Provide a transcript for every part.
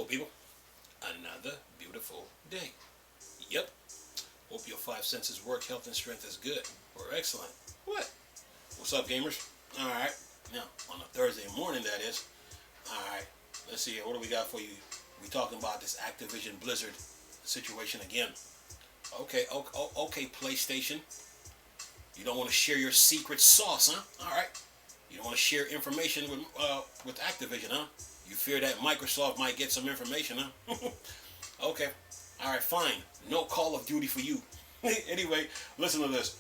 Hello, people. Another beautiful day. Yep. Hope your five senses work. Health and strength is good or excellent. What? What's up, gamers? All right. Now, on a Thursday morning, that is. All right. Let's see. What do we got for you? We talking about this Activision Blizzard situation again. Okay, PlayStation. You don't want to share your secret sauce, huh? All right. You don't want to share information with Activision, huh? You fear that Microsoft might get some information, huh? Okay. All right, fine. No Call of Duty for you. Anyway, listen to this.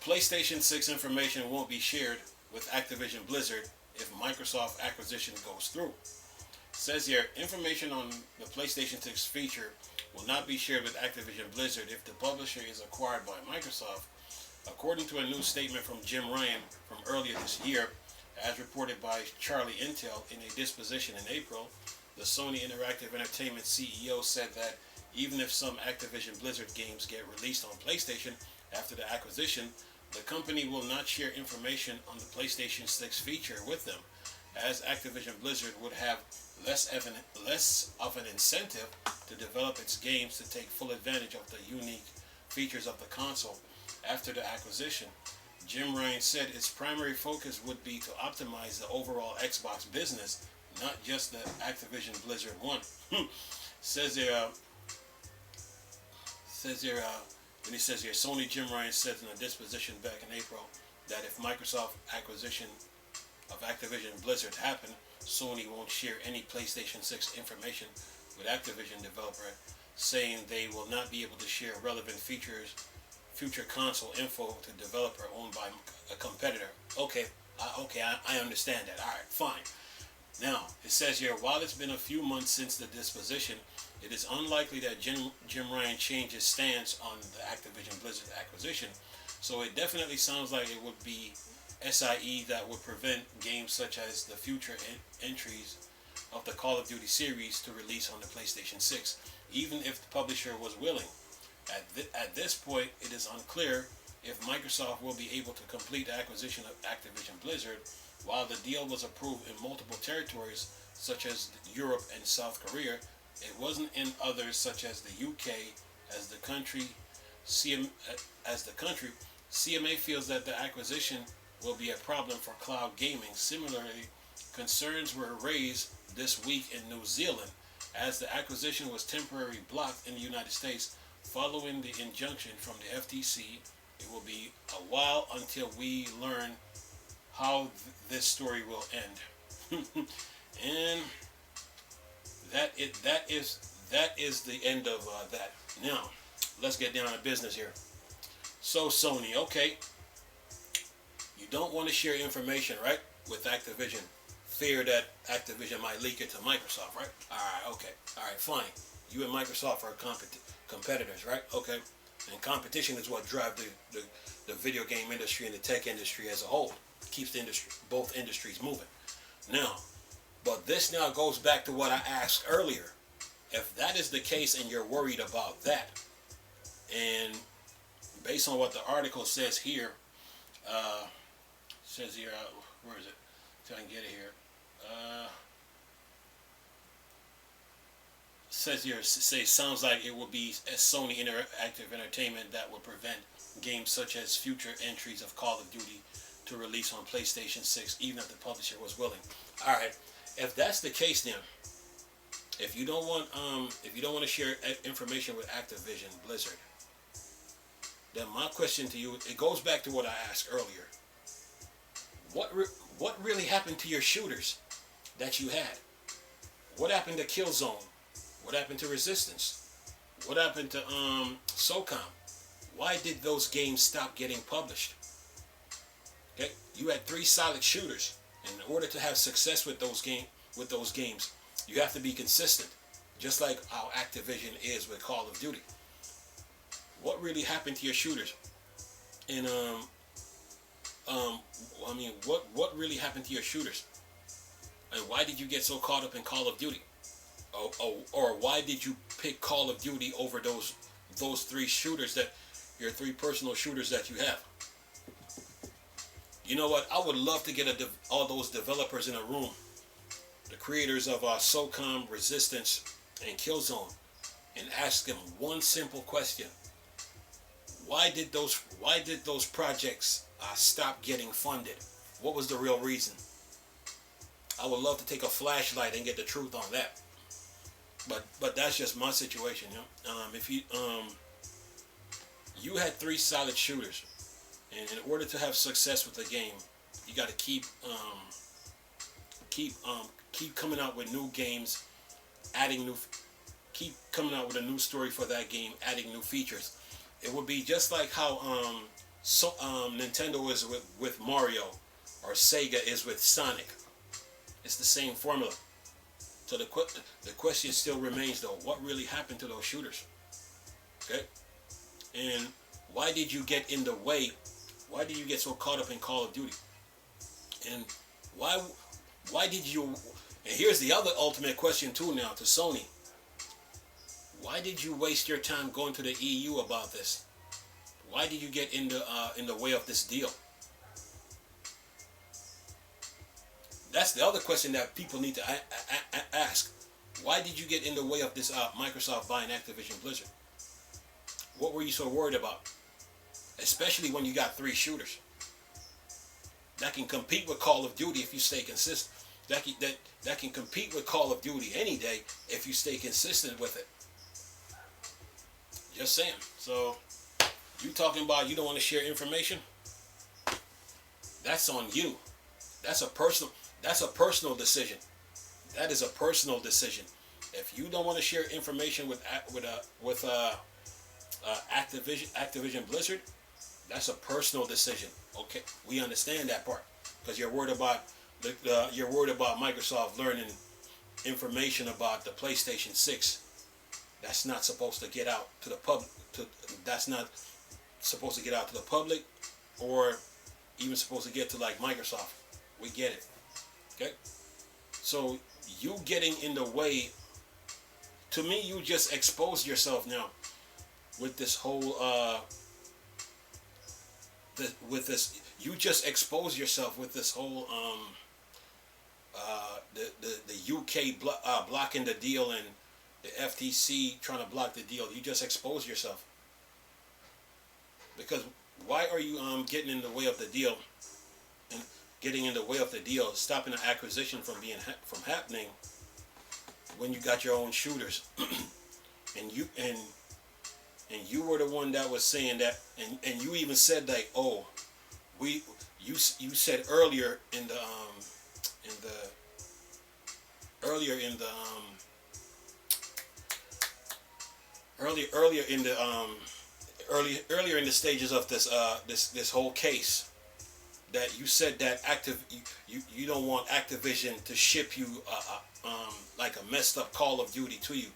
PlayStation 6 information won't be shared with Activision Blizzard if Microsoft acquisition goes through. Says here, information on the PlayStation 6 feature will not be shared with Activision Blizzard if the publisher is acquired by Microsoft. According to a new statement from Jim Ryan from earlier this year, as reported by Charlie Intel in a disposition in April, the Sony Interactive Entertainment CEO said that even if some Activision Blizzard games get released on PlayStation after the acquisition, the company will not share information on the PlayStation 6 feature with them, as Activision Blizzard would have less of an incentive to develop its games to take full advantage of the unique features of the console after the acquisition. Jim Ryan said its primary focus would be to optimize the overall Xbox business, not just the Activision Blizzard one. says there, when he says here, Sony Jim Ryan said in a disposition back in April that if Microsoft acquisition of Activision Blizzard happened, Sony won't share any PlayStation 6 information with Activision developer, saying they will not be able to share relevant future console info to developer owned by a competitor. Okay, I understand that. All right, fine. Now, it says here, while it's been a few months since the disposition, it is unlikely that Jim Ryan changed his stance on the Activision Blizzard acquisition, so it definitely sounds like it would be SIE that would prevent games such as the future entries of the Call of Duty series to release on the PlayStation 6, even if the publisher was willing. At this point, it is unclear if Microsoft will be able to complete the acquisition of Activision Blizzard. While the deal was approved in multiple territories, such as Europe and South Korea, it wasn't in others, such as the UK. As the country, CMA feels that the acquisition will be a problem for cloud gaming. Similarly, concerns were raised this week in New Zealand, as the acquisition was temporarily blocked in the United States following the injunction from the FTC. It will be a while until we learn how this story will end. And that is the end of that. Now, let's get down to business here. So Sony, okay, you don't want to share information, right, with Activision. Fear that Activision might leak it to Microsoft, right? All right, fine. You and Microsoft are competitors, right? Okay. And competition is what drives the video game industry and the tech industry as a whole. Keeps both industries moving. Now, but this now goes back to what I asked earlier. If that is the case and you're worried about that, and based on what the article says here, where is it? Till I can get it here. Sounds like it will be a Sony Interactive Entertainment that will prevent games such as future entries of Call of Duty to release on PlayStation 6, even if the publisher was willing. All right, if that's the case, then if you don't want to share information with Activision Blizzard, then my question to you, it goes back to what I asked earlier. What really happened to your shooters that you had? What happened to Killzone? What happened to Resistance? What happened to SOCOM? Why did those games stop getting published? Okay, you had 3 solid shooters. In order to have success with those games, you have to be consistent, just like how Activision is with Call of Duty. What really happened to your shooters? And what really happened to your shooters? And why did you get so caught up in Call of Duty? Or why did you pick Call of Duty over those 3 shooters, your 3 personal shooters that you have? You know what? I would love to get all those developers in a room the creators of SOCOM, Resistance, and Killzone, and ask them one simple question: Why did those projects stop getting funded? What was the real reason? I would love to take a flashlight and get the truth on that. But that's just my situation. If you had three solid shooters, and in order to have success with the game, you got to keep coming out with new games, keep coming out with a new story for that game, adding new features. It would be just like how Nintendo is with Mario, or Sega is with Sonic. It's the same formula. So the question still remains, though: what really happened to those shooters? Okay, and why did you get in the way? Why did you get so caught up in Call of Duty? And why did you? And here's the other ultimate question too now to Sony: why did you waste your time going to the EU about this? Why did you get in the way of this deal? That's the other question that people need to ask. Why did you get in the way of this Microsoft buying Activision Blizzard? What were you so worried about? Especially when you got three shooters that can compete with Call of Duty if you stay consistent. That can compete with Call of Duty any day if you stay consistent with it. Just saying. So you talking about you don't want to share information? That's on you. That's a personal decision. That is a personal decision. If you don't want to share information with Activision Blizzard, that's a personal decision. Okay, we understand that part because you're worried about Microsoft learning information about the PlayStation 6. That's not supposed to get out to the public. That's not supposed to get out to the public, or even supposed to get to like Microsoft. We get it. Okay. So you getting in the way. To me, you just expose yourself now with this whole. You just expose yourself with this whole. The UK blocking the deal and the FTC trying to block the deal. You just expose yourself. Because why are you getting in the way of the deal and getting in the way of the deal, stopping the acquisition from happening when you got your own shooters, and you were the one that was saying that, and you even said like, oh, you said earlier in the earlier in the stages of this whole case, that you said that you don't want Activision to ship you like a messed up Call of Duty to you,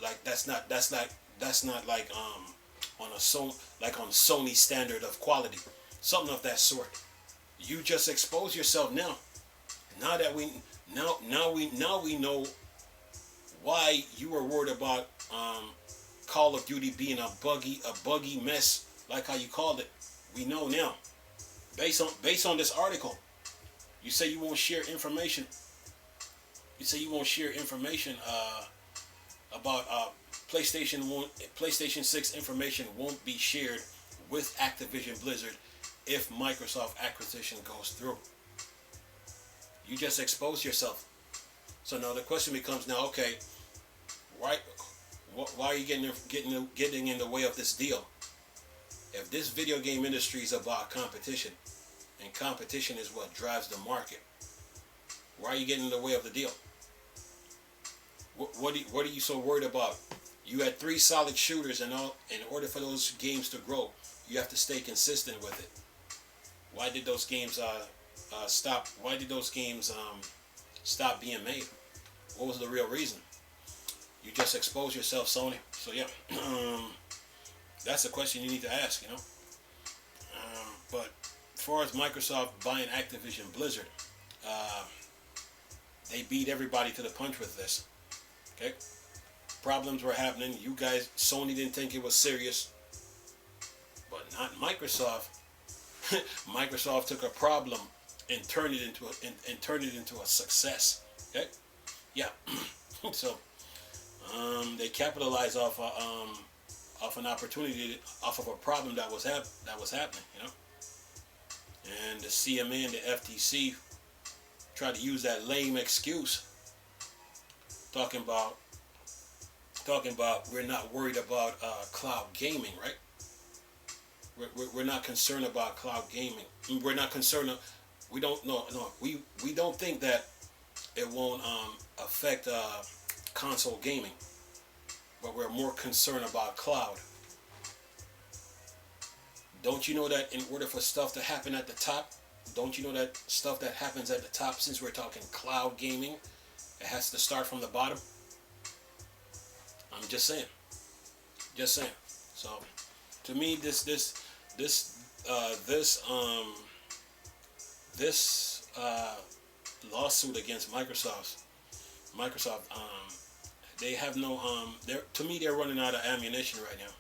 like that's not like on Sony standard of quality, something of that sort. You just expose yourself now. Now that we know why you were worried about Call of Duty being a buggy mess, like how you called it. We know now, based on this article. You say you won't share information. You say you won't share information about PlayStation 6 information won't be shared with Activision Blizzard if Microsoft acquisition goes through. You just expose yourself. So now the question becomes now, okay, why are you getting in the way of this deal? If this video game industry is about competition, and competition is what drives the market, why are you getting in the way of the deal? What are you so worried about? You had three solid shooters, and all. In order for those games to grow, you have to stay consistent with it. Why did those games stop? Why did those games stop being made? What was the real reason? You just expose yourself, Sony. So yeah, that's a question you need to ask. But as far as Microsoft buying Activision Blizzard, they beat everybody to the punch with this. Okay, problems were happening. You guys, Sony didn't think it was serious, but not Microsoft. Microsoft took a problem and turn it into and turn it into a success. Okay, yeah. So they capitalized off an opportunity, off of a problem that was happening, you know. And the CMA and the FTC tried to use that lame excuse, talking about we're not worried about cloud gaming, right? We're not concerned about cloud gaming. We're not concerned. We don't we don't think that it won't affect console gaming, but we're more concerned about cloud. Don't you know that in order for stuff to happen at the top, don't you know that stuff that happens at the top, since we're talking cloud gaming, it has to start from the bottom? I'm just saying. Just saying. So, to me, this lawsuit against Microsoft, they have no to me they're running out of ammunition right now.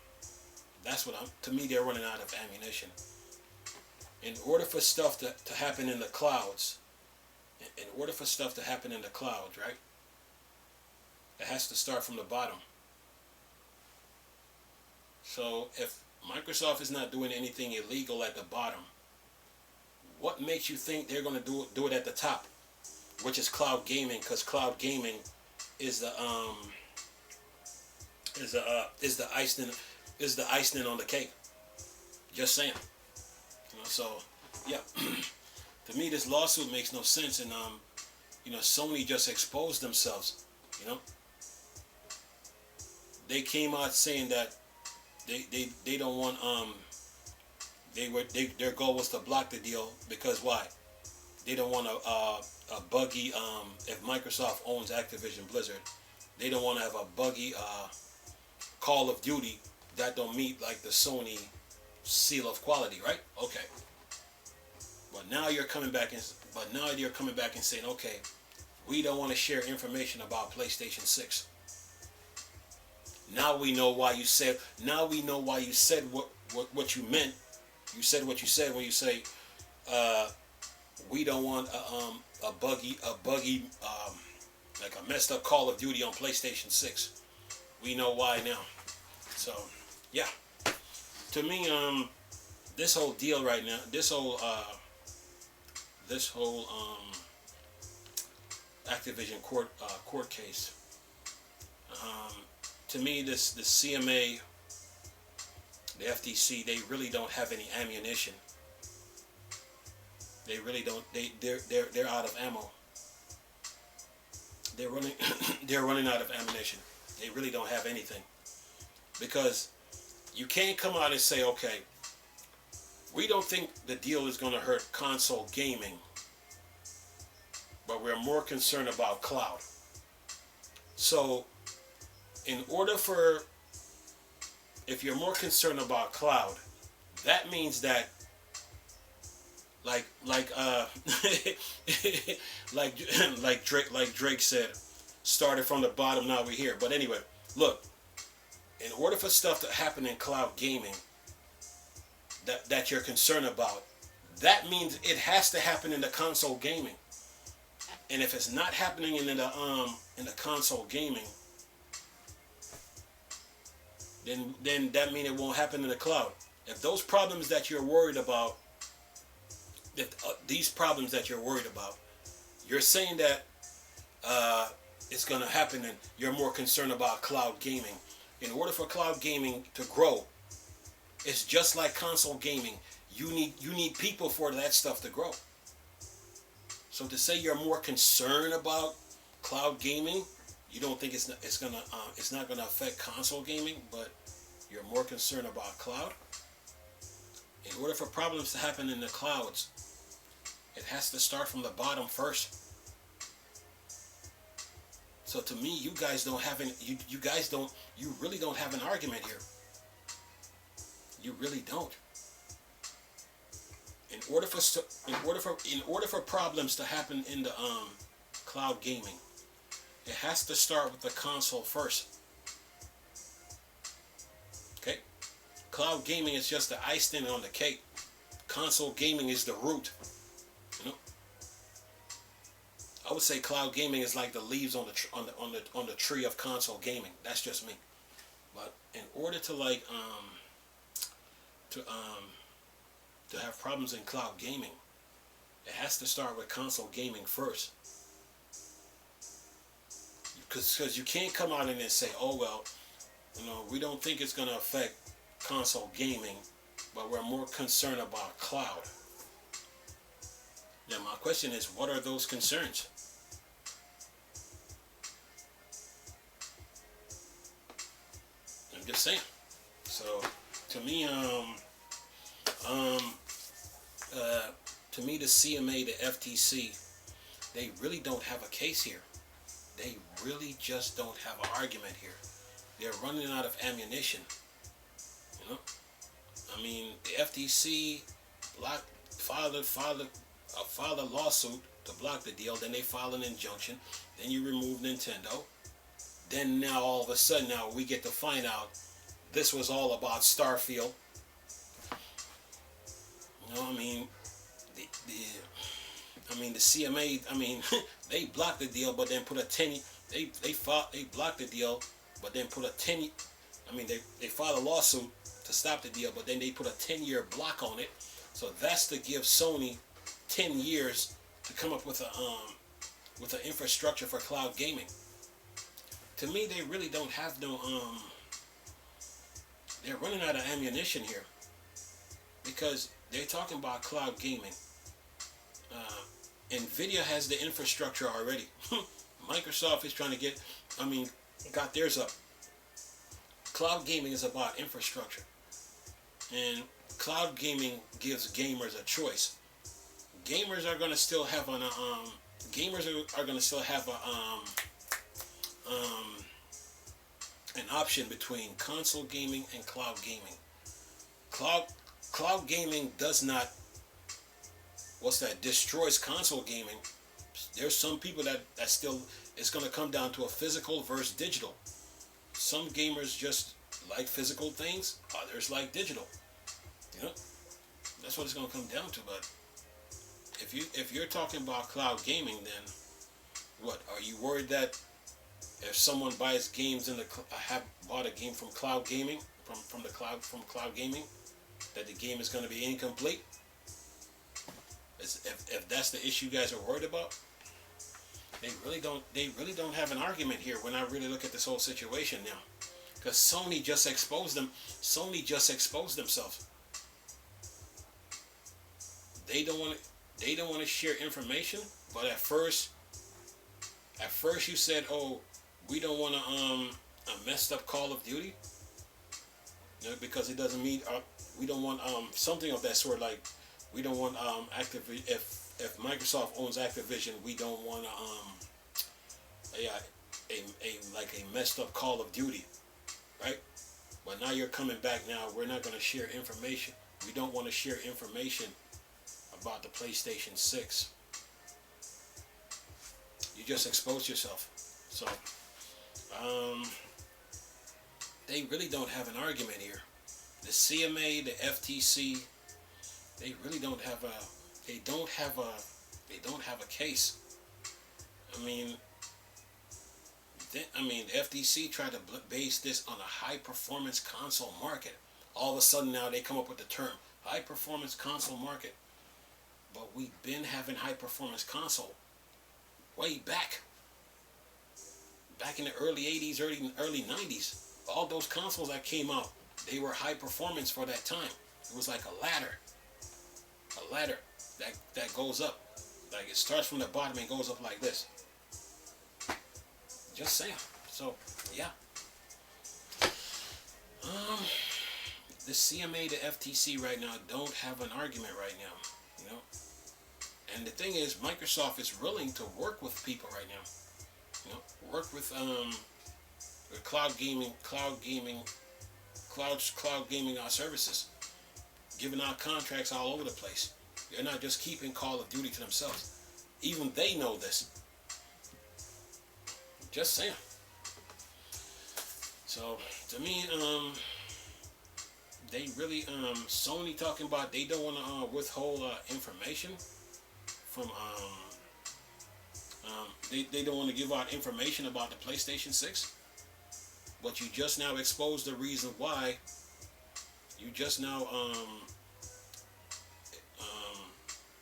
To me they're running out of ammunition. In order for stuff to happen in the clouds, right? It has to start from the bottom. So if Microsoft is not doing anything illegal at the bottom, what makes you think they're going to do it at the top, which is cloud gaming? Because cloud gaming is the icing on the cake. Just saying. You know, so yeah. To me, this lawsuit makes no sense, and Sony just exposed themselves. You know, they came out saying that they don't want their goal was to block the deal because why? They don't want a buggy if Microsoft owns Activision Blizzard, they don't want to have a buggy Call of Duty that don't meet like the Sony seal of quality, right? Okay. But now you're coming back and saying, okay, we don't want to share information about PlayStation 6. Now we know why you said. Now we know why you said what you meant. You said what you said when you say, we don't want a buggy like a messed up Call of Duty on PlayStation 6. We know why now. So yeah, to me, this whole deal right now, this whole Activision court case. To me, the CMA, the FTC, they really don't have any ammunition. They really don't. They're out of ammo. They're running out of ammunition. They really don't have anything, because you can't come out and say, okay, we don't think the deal is going to hurt console gaming, but we're more concerned about cloud. So, if you're more concerned about cloud, that means that, like Drake said, started from the bottom, now we're here. But anyway, look, in order for stuff to happen in cloud gaming that you're concerned about, that means it has to happen in the console gaming. And if it's not happening in the console gaming, then that means it won't happen in the cloud. If those problems that you're worried about, you're saying that it's going to happen, and you're more concerned about cloud gaming. In order for cloud gaming to grow, it's just like console gaming. You need people for that stuff to grow. So to say you're more concerned about cloud gaming, you don't think it's not gonna affect console gaming, but you're more concerned about cloud. In order for problems to happen in the clouds, it has to start from the bottom first. So to me, you really don't have an argument here. You really don't. In order for problems to happen in the cloud gaming, it has to start with the console first. Okay? Cloud gaming is just the icing on the cake. Console gaming is the root. You know? I would say cloud gaming is like the leaves on the tree of console gaming. That's just me. But in order to to um to have problems in cloud gaming, it has to start with console gaming first. Because you can't come out and then say, oh well, we don't think it's going to affect console gaming, but we're more concerned about cloud. Now my question is, what are those concerns? I'm just saying. So to me, the CMA, the FTC, they really don't have a case here. They really just don't have an argument here. They're running out of ammunition. You know, I mean, the FTC filed a lawsuit to block the deal. Then they filed an injunction. Then you remove Nintendo. Then now all of a sudden now we get to find out this was all about Starfield. I mean, the CMA. I mean, they blocked the deal, but then put a 10. They blocked the deal, but then put a 10. I mean, they filed a lawsuit to stop the deal, but then they put a 10-year block on it. So that's to give Sony 10 years to come up with an infrastructure for cloud gaming. To me, they really don't have no. They're running out of ammunition here because they're talking about cloud gaming. Nvidia has the infrastructure already. Microsoft is trying to got theirs up. Cloud gaming is about infrastructure, and cloud gaming gives gamers a choice. Gamers are going to still have an option between console gaming and cloud gaming. Cloud gaming does not destroys console gaming. There's some people that still, it's going to come down to a physical versus digital. Some gamers just like physical things, others like digital. That's what it's going to come down to. But if you're talking about cloud gaming, then what are you worried that if someone buys games have bought a game from cloud gaming from cloud gaming, that the game is going to be incomplete? If that's the issue you guys are worried about, they really don't have an argument here when I really look at this whole situation now. Because Sony just exposed themselves. They don't want to share information, but at first you said, oh, we don't want a messed up Call of Duty, because it doesn't meet we don't want something of that sort, like we don't want Activision. If Microsoft owns Activision, we don't want a messed up Call of Duty, right? But now you're coming back. Now we're not going to share information. We don't want to share information about the PlayStation 6. You just exposed yourself. So they really don't have an argument here. The CMA, the FTC, they really don't have a case. I mean, the FTC tried to base this on a high-performance console market. All of a sudden now they come up with the term high-performance console market. But we've been having high-performance console way back in the early 80s, early 90s. All those consoles that came out, they were high performance for that time. It was like a ladder that goes up. Like it starts from the bottom and goes up like this. Just saying. So, yeah. The CMA, the FTC right now don't have an argument right now, And the thing is, Microsoft is willing to work with people right now. Work with cloud gaming services, giving out contracts all over the place. They're not just keeping Call of Duty to themselves. Even they know this. Just saying. So to me, they really Sony talking about they don't want to withhold information from They don't want to give out information about the PlayStation 6, but you just now exposed the reason why. You just now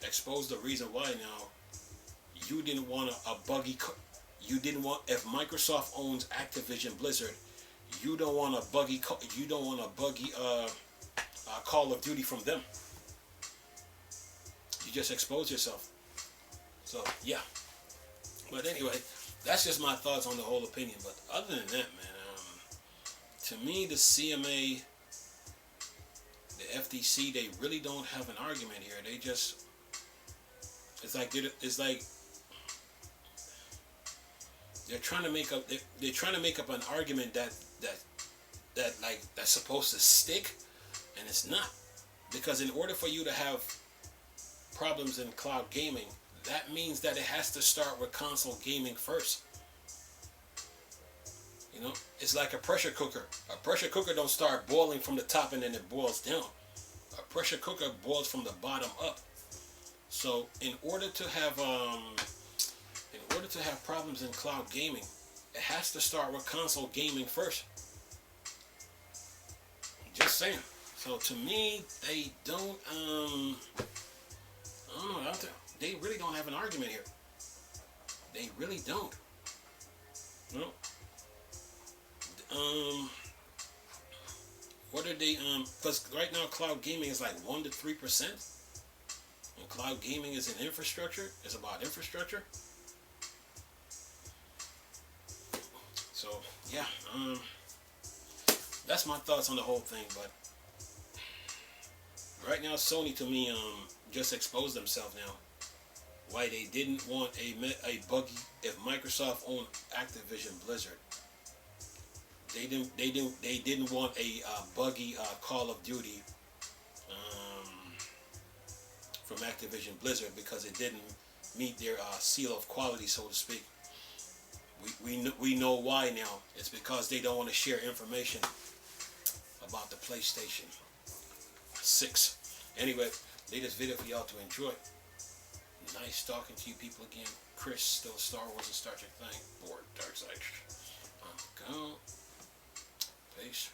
exposed the reason why. Now you didn't want a buggy. You didn't want, if Microsoft owns Activision Blizzard, you don't want a buggy. You don't want a buggy Call of Duty from them. You just exposed yourself. So yeah. But anyway, that's just my thoughts on the whole opinion. But other than that, man, to me, the CMA, the FTC, they really don't have an argument here. They just, it's like they're trying to make up. They're trying to make up an argument that's supposed to stick, and it's not. Because in order for you to have problems in cloud gaming, that means that it has to start with console gaming first. You know, it's like a pressure cooker. A pressure cooker don't start boiling from the top and then it boils down. A pressure cooker boils from the bottom up. So in order to have problems in cloud gaming, it has to start with console gaming first. Just saying. So to me, they don't I don't know. They really don't have an argument here. They really don't. No. What are they? Because right now cloud gaming is like 1 to 3%, and cloud gaming is an infrastructure. It's about infrastructure. So yeah, that's my thoughts on the whole thing. But right now, Sony to me just exposed themselves now. Why they didn't want a buggy. If Microsoft owned Activision Blizzard, they didn't want a buggy Call of Duty from Activision Blizzard because it didn't meet their seal of quality, so to speak. We know why now. It's because they don't want to share information about the PlayStation 6. Anyway, latest video for y'all to enjoy. Nice talking to you people again. Chris, still Star Wars and Star Trek thing. Board, Dark Side. I'm gone. Peace.